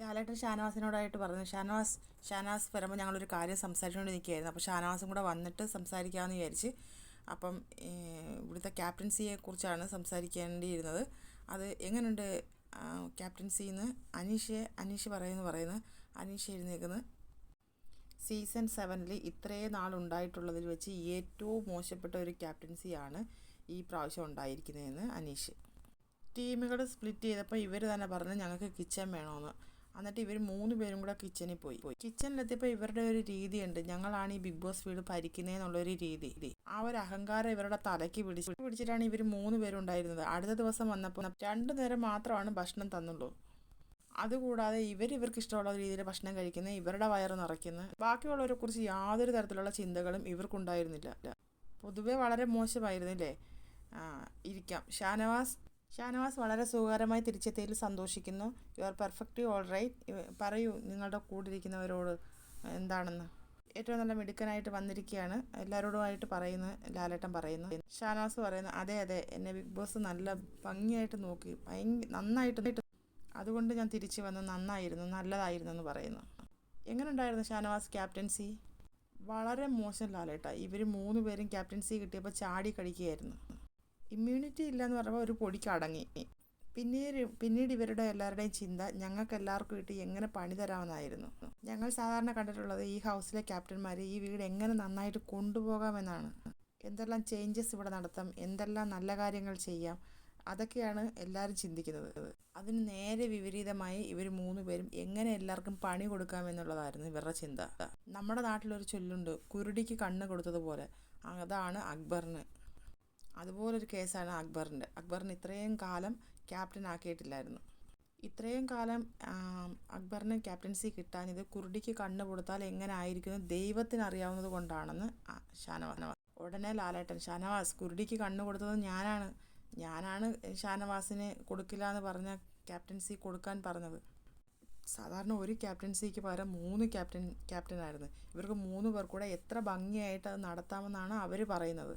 ലാലേട്ടൻ ഷാനവാസിനോടായിട്ട് പറഞ്ഞു, ഷാനവാസ് വരുമ്പോൾ ഞങ്ങളൊരു കാര്യം സംസാരിച്ചുകൊണ്ട് നിൽക്കുകയായിരുന്നു. അപ്പോൾ ഷാനവാസും കൂടെ വന്നിട്ട് സംസാരിക്കാമെന്ന് വിചാരിച്ച്. അപ്പം ഇവിടുത്തെ ക്യാപ്റ്റൻസിയെക്കുറിച്ചാണ് സംസാരിക്കേണ്ടിയിരുന്നത്. അത് എങ്ങനെയുണ്ട് ക്യാപ്റ്റൻസിന്ന് അനീഷ് പറയുന്നു. അനീഷ് എഴുന്നേൽക്കുന്നു. സീസൺ 7 ഇത്രയും നാളുണ്ടായിട്ടുള്ളതിൽ വെച്ച് ഏറ്റവും മോശപ്പെട്ട ഒരു ക്യാപ്റ്റൻസിയാണ് ഈ പ്രാവശ്യം ഉണ്ടായിരിക്കുന്നതെന്ന് അനീഷ്. ടീമുകൾ സ്പ്ലിറ്റ് ചെയ്തപ്പോൾ ഇവർ തന്നെ പറഞ്ഞു ഞങ്ങൾക്ക് കിച്ചൺ വേണമെന്ന്. എന്നിട്ട് ഇവർ 3 പേരും കൂടെ കിച്ചണിൽ പോയി. കിച്ചണിലെത്തിയപ്പോൾ ഇവരുടെ ഒരു രീതിയുണ്ട്, ഞങ്ങളാണ് ഈ ബിഗ് ബോസ് വീട് ഭരിക്കുന്നതെന്നുള്ളൊരു രീതി. ആ ഒരു അഹങ്കാരം ഇവരുടെ തലയ്ക്ക് പിടിച്ചിട്ടാണ് ഇവർ 3 പേരും ഉണ്ടായിരുന്നത്. അടുത്ത ദിവസം വന്നപ്പോൾ 2 നേരം മാത്രമാണ് ഭക്ഷണം തന്നുള്ളൂ. അതുകൂടാതെ ഇവർക്ക് ഇഷ്ടമുള്ള രീതിയിൽ ഭക്ഷണം കഴിക്കുന്നത്, ഇവരുടെ വയറ് നിറയ്ക്കുന്നത്, ബാക്കിയുള്ളവരെ കുറിച്ച് യാതൊരു തരത്തിലുള്ള ചിന്തകളും ഇവർക്കുണ്ടായിരുന്നില്ല. പൊതുവെ വളരെ മോശമായിരുന്നില്ലേ. ഇരിക്കാം. ഷാനവാസ് വളരെ സുഖകരമായി തിരിച്ചെത്തിയതിൽ സന്തോഷിക്കുന്നു. You are perfectly all right. പറയൂ നിങ്ങളുടെ കൂടെ ഇരിക്കുന്നവരോട് എന്താണെന്ന്. ഏറ്റവും നല്ല മിടുക്കനായിട്ട് വന്നിരിക്കുകയാണ് എല്ലാവരോടുമായിട്ട് ലാലേട്ടൻ പറയുന്നു. ഷാനവാസ് പറയുന്നു, അതെ എന്നെ ബിഗ് ബോസ് നല്ല ഭംഗിയായിട്ട് നോക്കി, നന്നായിട്ട്, അതുകൊണ്ട് ഞാൻ തിരിച്ചു വന്നു, നല്ലതായിരുന്നു എന്ന് പറയുന്നു. എങ്ങനെ ഉണ്ടായിരുന്നു ഷാനവാസ് ക്യാപ്റ്റൻസി? വളരെ മോശം ലാലേട്ട. ഇവർ 3 പേരും ക്യാപ്റ്റൻസി കിട്ടിയപ്പോൾ ചാടി കളിക്കുകയായിരുന്നു. ഇമ്മ്യൂണിറ്റി ഇല്ലയെന്ന് പറയുമ്പോൾ ഒരു പൊടിക്ക് അടങ്ങി. പിന്നീട് ഇവരുടെ എല്ലാവരുടെയും ചിന്ത ഞങ്ങൾക്ക് എല്ലാവർക്കും ഇട്ട് എങ്ങനെ പണി തരാമെന്നായിരുന്നു. ഞങ്ങൾ സാധാരണ കണ്ടിട്ടുള്ളത് ഈ ഹൗസിലെ ക്യാപ്റ്റന്മാർ ഈ വീട് എങ്ങനെ നന്നായിട്ട് കൊണ്ടുപോകാമെന്നാണ്. എന്തെല്ലാം ചേഞ്ചസ് ഇവിടെ നടത്താം, എന്തെല്ലാം നല്ല കാര്യങ്ങൾ ചെയ്യാം, അതൊക്കെയാണ് എല്ലാവരും ചിന്തിക്കുന്നത്. അതിന് നേരെ വിപരീതമായി ഇവർ 3 പേരും എങ്ങനെ എല്ലാവർക്കും പണി കൊടുക്കാമെന്നുള്ളതായിരുന്നു ഇവരുടെ ചിന്ത. നമ്മുടെ നാട്ടിലൊരു ചൊല്ലുണ്ട്, കുരുടിക്ക് കണ്ണ് കൊടുത്തതുപോലെ. അതാണ് അക്ബറിന്. അതുപോലൊരു കേസാണ് അക്ബറിന് ഇത്രയും കാലം ക്യാപ്റ്റൻ ആക്കിയിട്ടില്ലായിരുന്നു. ഇത്രയും കാലം അക്ബറിന് ക്യാപ്റ്റൻസി കിട്ടാഞ്ഞത് കുരുടിക്ക് കണ്ണ് കൊടുത്താൽ എങ്ങനെ ആയിരിക്കും ദൈവത്തിന് അറിയാവുന്നത് കൊണ്ടാണെന്ന് ഷാനവാസ്. ഉടനെ ലാലേട്ടൻ, ഷാനവാസ് കുരുടിക്ക് കണ്ണ് കൊടുത്തത് ഞാനാണ് ഷാനവാസിന് കൊടുക്കില്ല എന്ന് പറഞ്ഞ ക്യാപ്റ്റൻസി കൊടുക്കാൻ പറഞ്ഞത്. സാധാരണ ഒരു ക്യാപ്റ്റൻസിക്ക് പകരം 3 ക്യാപ്റ്റനായിരുന്നു. ഇവർക്ക് 3 പേർ കൂടെ എത്ര ഭംഗിയായിട്ട് അത് നടത്താമെന്നാണ് അവർ പറയുന്നത്.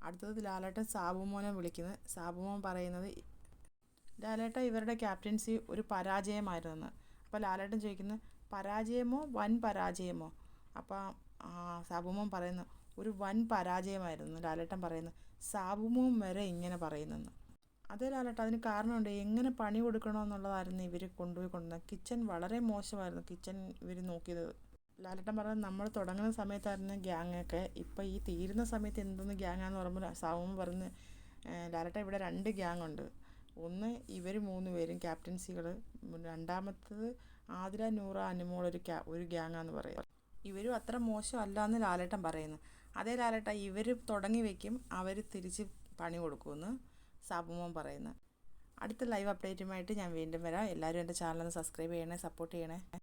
അടുത്തത് ലാലേട്ടൻ സാബുമോനെ വിളിക്കുന്നത്. സാബുമോൻ പറയുന്നത്, ലാലേട്ട ഇവരുടെ ക്യാപ്റ്റൻസി ഒരു പരാജയമായിരുന്നെന്ന്. അപ്പോൾ ലാലേട്ടൻ ചോദിക്കുന്നത്, പരാജയമോ വൻ പരാജയമോ? അപ്പോൾ സാബുമോൻ പറയുന്നു, ഒരു വൻ പരാജയമായിരുന്നു. ലാലേട്ടൻ പറയുന്നു, സാബുമോൻ വരെ ഇങ്ങനെ പറയുന്നെന്ന്. അതേ ലാലേട്ട, അതിന് കാരണമുണ്ട്. എങ്ങനെ പണി കൊടുക്കണമെന്നുള്ളതായിരുന്നു ഇവർ കൊണ്ടുവന്നത്. കിച്ചൺ വളരെ മോശമായിരുന്നു. കിച്ചൺ ഇവർ നോക്കിയത്. ലാലേട്ടൻ പറഞ്ഞത് നമ്മൾ തുടങ്ങുന്ന സമയത്തായിരുന്നു ഗ്യാങ്ങൊക്കെ, ഇപ്പോൾ ഈ തീരുന്ന സമയത്ത് എന്തൊന്ന് ഗ്യാങ്ങാന്ന് പറയുമ്പോൾ സാബുമോൻ പറഞ്ഞ്, ലാലേട്ട ഇവിടെ 2 ഗ്യാങ്ങുണ്ട്. ഒന്ന് ഇവർ 3 പേരും ക്യാപ്റ്റൻസികൾ, രണ്ടാമത്തത് ആതിര, നൂറ, അനുമോൾ ഒരു ഗ്യാങ്ങാന്ന് പറയും. ഇവരും അത്ര മോശമല്ല എന്ന് ലാലേട്ടൻ പറയുന്നു. അതേ ലാലേട്ട, ഇവർ തുടങ്ങി വയ്ക്കും, അവർ തിരിച്ച് പണി കൊടുക്കുമെന്ന് സാബുമോൻ പറയുന്നു. അടുത്ത ലൈവ് അപ്ഡേറ്റുമായിട്ട് ഞാൻ വീണ്ടും വരാം. എല്ലാവരും എൻ്റെ ചാനൽ സബ്സ്ക്രൈബ് ചെയ്യണേ, സപ്പോർട്ട് ചെയ്യണേ.